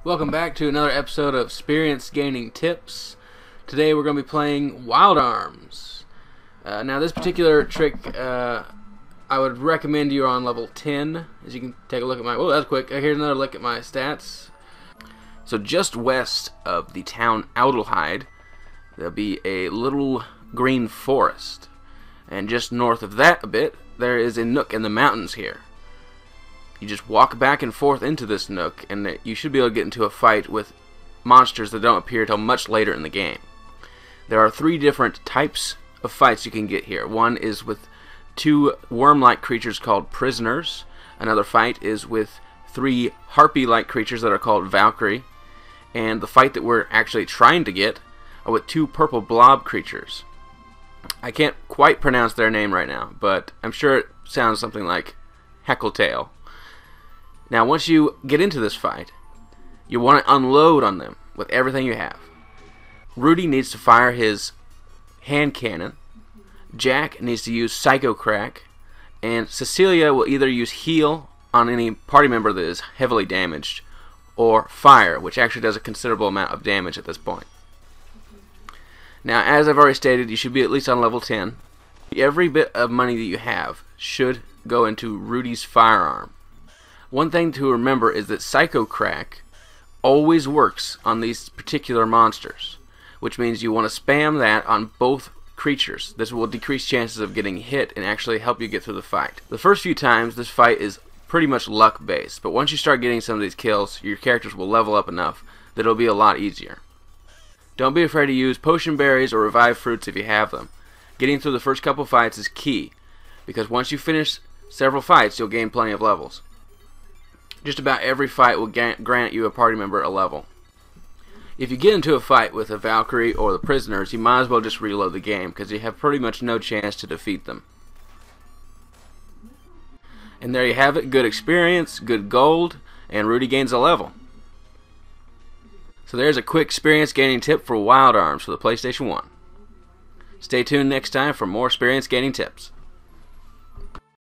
Welcome back to another episode of Sperience Gaining Tips. Today we're going to be playing Wild Arms. Now this particular trick I would recommend you're on level 10. As you can take a look at my... Oh, that's quick. Here's another look at my stats. So just west of the town Oudelhide, there'll be a little green forest. And just north of that a bit, there is a nook in the mountains here. You just walk back and forth into this nook, and you should be able to get into a fight with monsters that don't appear until much later in the game. There are 3 different types of fights you can get here. One is with 2 worm-like creatures called prisoners. Another fight is with 3 harpy-like creatures that are called Valkyrie. And the fight that we're actually trying to get are with 2 purple blob creatures. I can't quite pronounce their name right now, but I'm sure it sounds something like Heckletail. Now, once you get into this fight, you want to unload on them with everything you have. Rudy needs to fire his hand cannon. Jack needs to use Psycho Crack. And Cecilia will either use heal on any party member that is heavily damaged, or fire, which actually does a considerable amount of damage at this point. Now, as I've already stated, you should be at least on level 10. Every bit of money that you have should go into Rudy's firearm. One thing to remember is that Psycho Crack always works on these particular monsters, which means you want to spam that on both creatures. This will decrease chances of getting hit and actually help you get through the fight. The first few times this fight is pretty much luck based, but once you start getting some of these kills, your characters will level up enough that it'll be a lot easier. Don't be afraid to use potion berries or revive fruits if you have them. Getting through the first couple fights is key, because once you finish several fights, you'll gain plenty of levels. Just about every fight will grant you a party member a level. If you get into a fight with a Valkyrie or the prisoners, you might as well just reload the game, because you have pretty much no chance to defeat them. And there you have it. Good experience, good gold, and Rudy gains a level. So there's a quick experience gaining tip for Wild Arms for the PlayStation 1. Stay tuned next time for more experience gaining tips.